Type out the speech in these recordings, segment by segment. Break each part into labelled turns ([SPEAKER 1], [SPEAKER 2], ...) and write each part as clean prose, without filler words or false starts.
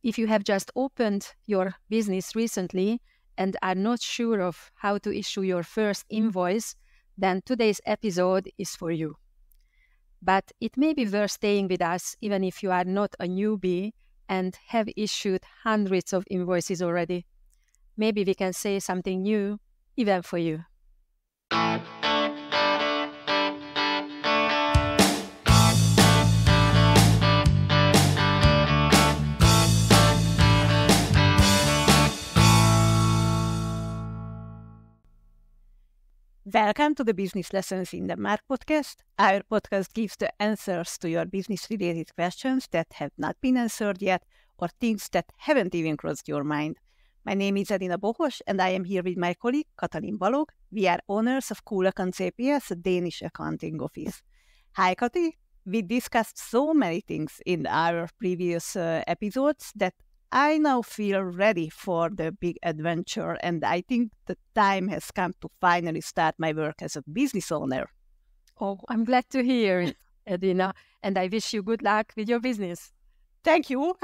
[SPEAKER 1] if you have just opened your business recently and are not sure of how to issue your first invoice, then today's episode is for you. But it may be worth staying with us even if you are not a newbie and have issued hundreds of invoices already. Maybe we can say something new even for you.
[SPEAKER 2] Welcome to the Business Lessons in the Mark podcast. Our podcast gives the answers to your business-related questions that have not been answered yet or things that haven't even crossed your mind. My name is Edina Bohos and I am here with my colleague Katalin Balog. We are owners of Cool Accounts APS, a Danish accounting office. Hi Kati, we discussed so many things in our previous episodes that I now feel ready for the big adventure, and I think the time has come to finally start my work as a business owner.
[SPEAKER 1] Oh, I'm glad to hear it, Edina, and I wish you good luck with your business.
[SPEAKER 2] Thank you.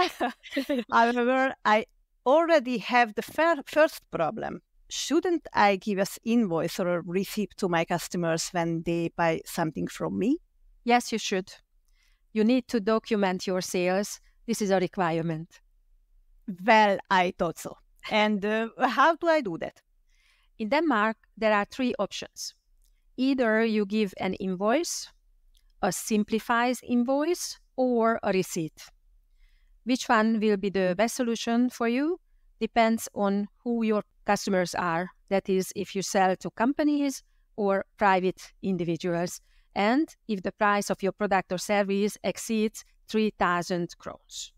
[SPEAKER 2] However, I already have the first problem. Shouldn't I give an invoice or a receipt to my customers when they buy something from me?
[SPEAKER 1] Yes, you should. You need to document your sales. This is a requirement.
[SPEAKER 2] Well, I thought so. And how do I do that?
[SPEAKER 1] In Denmark, there are three options. Either you give an invoice, a simplified invoice, or a receipt. Which one will be the best solution for you depends on who your customers are. That is, if you sell to companies or private individuals, and if the price of your product or service exceeds 3,000 crowns.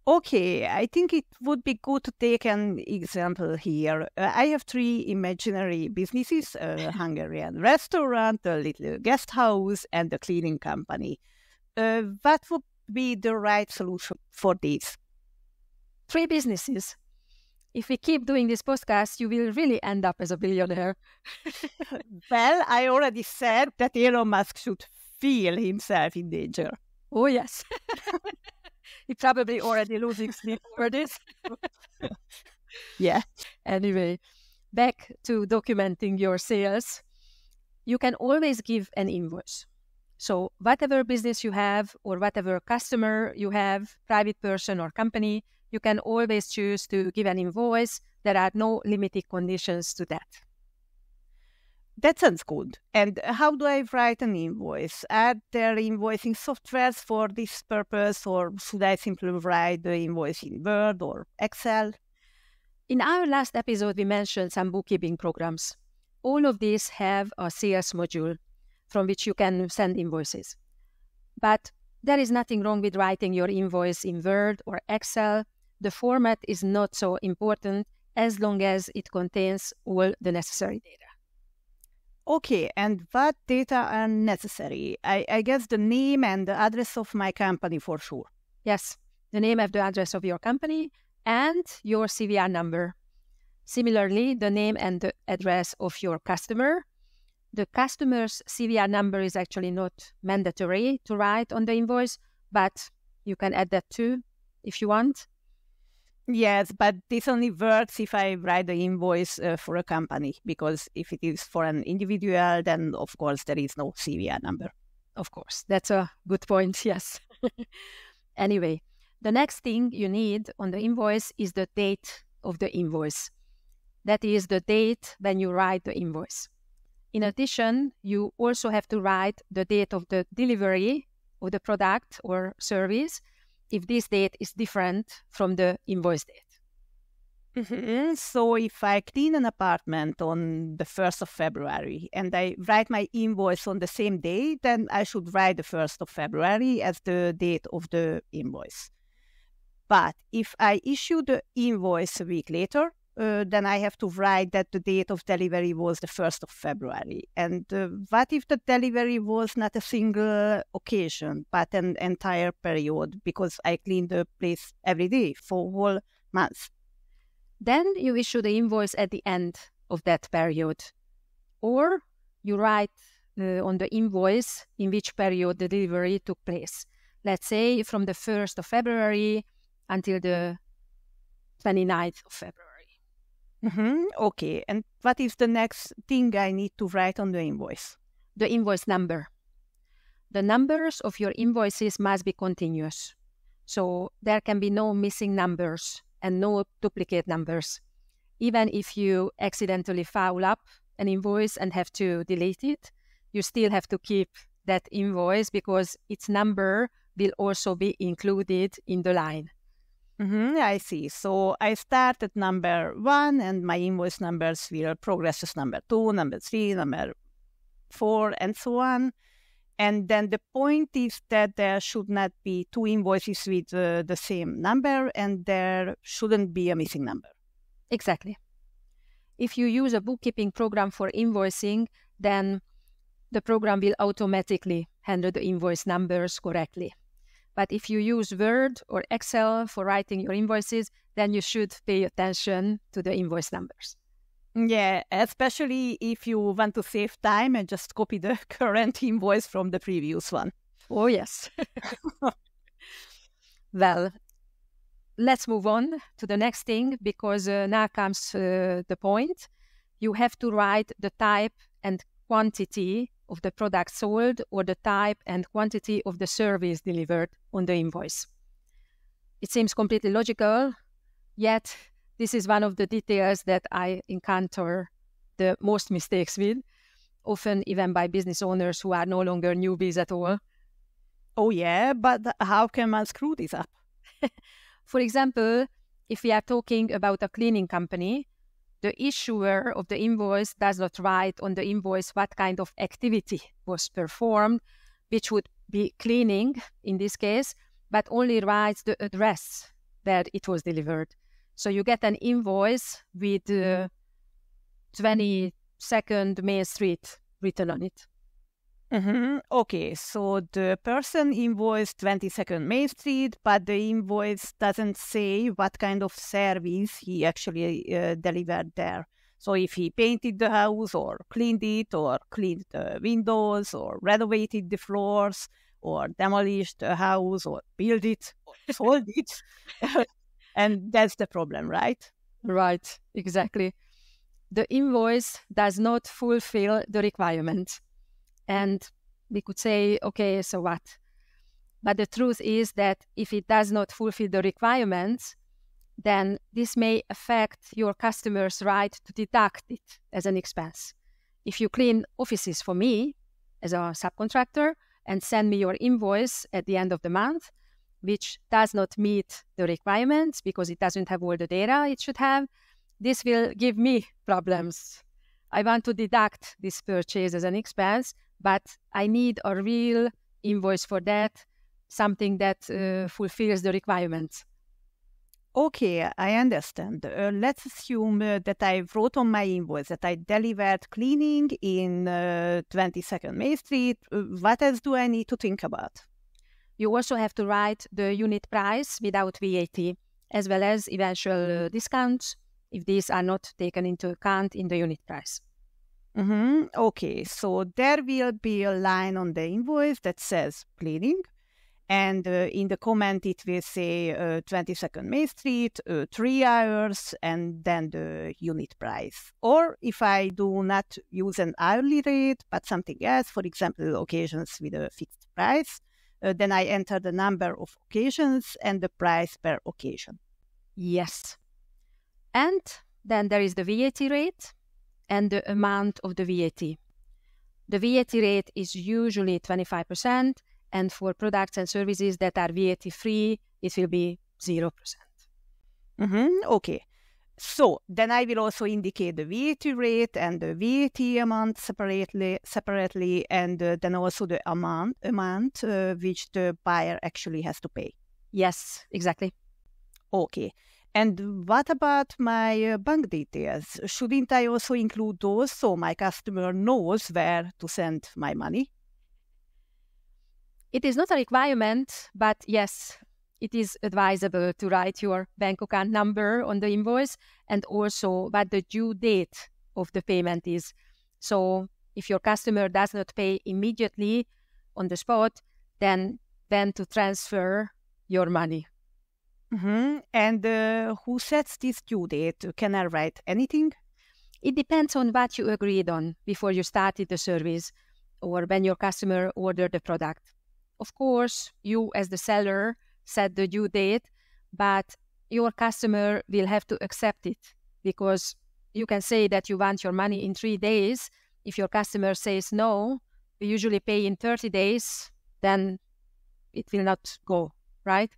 [SPEAKER 2] Okay, I think it would be good to take an example here. I have three imaginary businesses, a Hungarian restaurant, a little guest house, and a cleaning company. What would be the right solution for these?
[SPEAKER 1] Three businesses. If we keep doing this podcast, you will really end up as a billionaire.
[SPEAKER 2] Well, I already said that Elon Musk should feel himself in danger.
[SPEAKER 1] Oh, yes. He probably already losing sleep over this.
[SPEAKER 2] Yeah.
[SPEAKER 1] Anyway, back to documenting your sales. You can always give an invoice. So whatever business you have or whatever customer you have, private person or company, you can always choose to give an invoice. There are no limited conditions to that.
[SPEAKER 2] That sounds good. And how do I write an invoice? Are there invoicing softwares for this purpose, or should I simply write the invoice in Word or Excel?
[SPEAKER 1] In our last episode, we mentioned some bookkeeping programs. All of these have a sales module from which you can send invoices. But there is nothing wrong with writing your invoice in Word or Excel. The format is not so important as long as it contains all the necessary data.
[SPEAKER 2] Okay, and what data are necessary? I guess the name and the address of my company for sure.
[SPEAKER 1] Yes, the name and the address of your company and your CVR number. Similarly, the name and the address of your customer. The customer's CVR number is actually not mandatory to write on the invoice, but you can add that too if you want.
[SPEAKER 2] Yes, but this only works if I write the invoice for a company, because if it is for an individual, then of course there is no CVR number.
[SPEAKER 1] Of course, that's a good point, yes. Anyway, the next thing you need on the invoice is the date of the invoice. That is the date when you write the invoice. In addition, you also have to write the date of the delivery of the product or service if this date is different from the invoice date.
[SPEAKER 2] Mm-hmm. So if I clean an apartment on the 1st of February and I write my invoice on the same day, then I should write the 1st of February as the date of the invoice. But if I issue the invoice a week later, then I have to write that the date of delivery was the 1st of February. And what if the delivery was not a single occasion, but an entire period, because I clean the place every day for whole months?
[SPEAKER 1] Then you issue the invoice at the end of that period. Or you write on the invoice in which period the delivery took place. Let's say from the 1st of February until the 29th of February.
[SPEAKER 2] Okay, and what is the next thing I need to write on the invoice?
[SPEAKER 1] The invoice number. The numbers of your invoices must be continuous. So there can be no missing numbers and no duplicate numbers. Even if you accidentally foul up an invoice and have to delete it, you still have to keep that invoice because its number will also be included in the line.
[SPEAKER 2] I see. So I start at number 1 and my invoice numbers will progress as number 2, number 3, number 4, and so on. And then the point is that there should not be 2 invoices with the same number and there shouldn't be a missing number.
[SPEAKER 1] Exactly. If you use a bookkeeping program for invoicing, then the program will automatically handle the invoice numbers correctly. But if you use Word or Excel for writing your invoices, then you should pay attention to the invoice numbers.
[SPEAKER 2] Yeah, especially if you want to save time and just copy the current invoice from the previous one.
[SPEAKER 1] Oh, yes. Well, let's move on to the next thing because now comes the point. You have to write the type and quantity of the product sold or the type and quantity of the service delivered on the invoice. It seems completely logical, yet this is one of the details that I encounter the most mistakes with, often even by business owners who are no longer newbies at all.
[SPEAKER 2] Oh yeah, but how can one screw this up?
[SPEAKER 1] For example, if we are talking about a cleaning company, the issuer of the invoice does not write on the invoice what kind of activity was performed, which would be cleaning in this case, but only writes the address where it was delivered. So you get an invoice with 22nd Main Street written on it.
[SPEAKER 2] Okay, so the person invoiced 22nd Main Street, but the invoice doesn't say what kind of service he actually delivered there. So if he painted the house or cleaned it or cleaned the windows or renovated the floors or demolished the house or built it or sold it. And that's the problem, right?
[SPEAKER 1] Right, exactly. The invoice does not fulfill the requirement. And we could say, okay, so what? But the truth is that if it does not fulfill the requirements, then this may affect your customer's right to deduct it as an expense. If you clean offices for me as a subcontractor and send me your invoice at the end of the month, which does not meet the requirements because it doesn't have all the data it should have, this will give me problems. I want to deduct this purchase as an expense, but I need a real invoice for that, something that fulfills the requirements.
[SPEAKER 2] Okay, I understand. Let's assume that I wrote on my invoice that I delivered cleaning in 22nd Main Street. What else do I need to think about?
[SPEAKER 1] You also have to write the unit price without VAT, as well as eventual discounts, if these are not taken into account in the unit price.
[SPEAKER 2] Okay, so there will be a line on the invoice that says cleaning, and in the comment it will say 22nd Main Street, 3 hours, and then the unit price. Or if I do not use an hourly rate, but something else, for example, occasions with a fixed price, then I enter the number of occasions and the price per occasion.
[SPEAKER 1] Yes. And then there is the VAT rate and the amount of the VAT. The VAT rate is usually 25%, and for products and services that are VAT-free, it will be 0%.
[SPEAKER 2] Okay. So then I will also indicate the VAT rate and the VAT amount separately, and then also the amount which the buyer actually has to pay.
[SPEAKER 1] Yes, exactly.
[SPEAKER 2] Okay. And what about my bank details? Shouldn't I also include those so my customer knows where to send my money?
[SPEAKER 1] It is not a requirement, but yes, it is advisable to write your bank account number on the invoice and also what the due date of the payment is. So if your customer does not pay immediately on the spot, then to transfer your money.
[SPEAKER 2] And who sets this due date? Can I write anything?
[SPEAKER 1] It depends on what you agreed on before you started the service or when your customer ordered the product. Of course, you as the seller set the due date, but your customer will have to accept it, because you can say that you want your money in 3 days. If your customer says no, we usually pay in 30 days, then it will not go, right?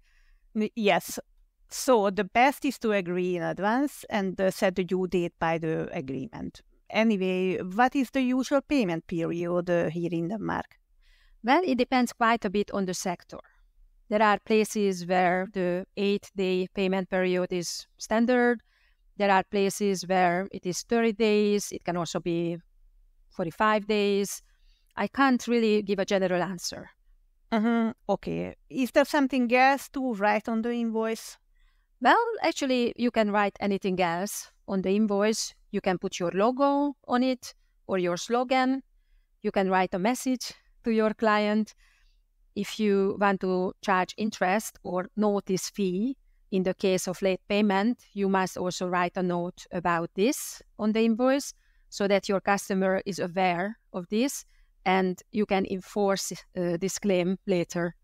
[SPEAKER 2] Yes. So the best is to agree in advance and set the due date by the agreement. Anyway, what is the usual payment period here in Denmark?
[SPEAKER 1] Well, it depends quite a bit on the sector. There are places where the 8-day payment period is standard. There are places where it is 30 days. It can also be 45 days. I can't really give a general answer.
[SPEAKER 2] Okay. Is there something else to write on the invoice?
[SPEAKER 1] Well, actually, you can write anything else on the invoice. You can put your logo on it or your slogan. You can write a message to your client. If you want to charge interest or notice fee in the case of late payment, you must also write a note about this on the invoice so that your customer is aware of this and you can enforce this claim later.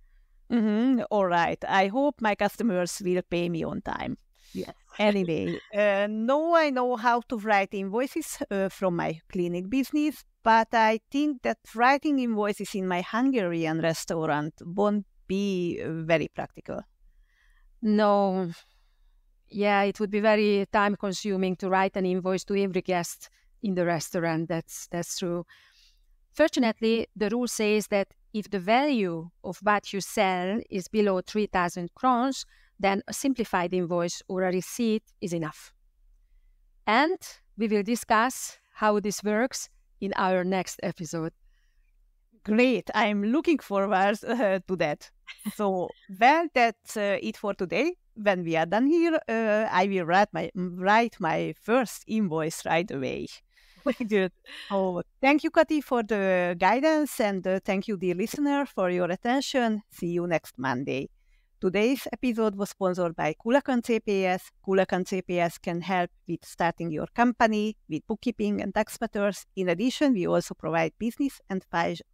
[SPEAKER 2] All right. I hope my customers will pay me on time.
[SPEAKER 1] Yes.
[SPEAKER 2] Anyway, now I know how to write invoices from my clinic business, but I think that writing invoices in my Hungarian restaurant won't be very practical.
[SPEAKER 1] No. Yeah, it would be very time-consuming to write an invoice to every guest in the restaurant. That's true. Fortunately, the rule says that if the value of what you sell is below 3,000 crowns, then a simplified invoice or a receipt is enough. And we will discuss how this works in our next episode.
[SPEAKER 2] Great. I'm looking forward to that. So, well, that's it for today. When we are done here, I will write my first invoice right away. Good. Oh, thank you, Kati, for the guidance, and thank you, dear listener, for your attention. See you next Monday. Today's episode was sponsored by Kulakan CPS. Kulakan CPS can help with starting your company, with bookkeeping and tax matters. In addition, we also provide business and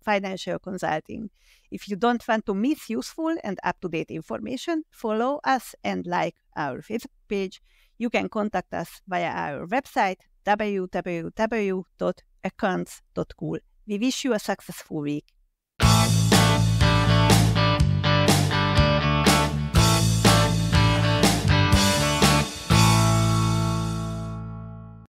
[SPEAKER 2] financial consulting. If you don't want to miss useful and up-to-date information, follow us and like our Facebook page. You can contact us via our website, www.accounts.cool. We wish you a successful week.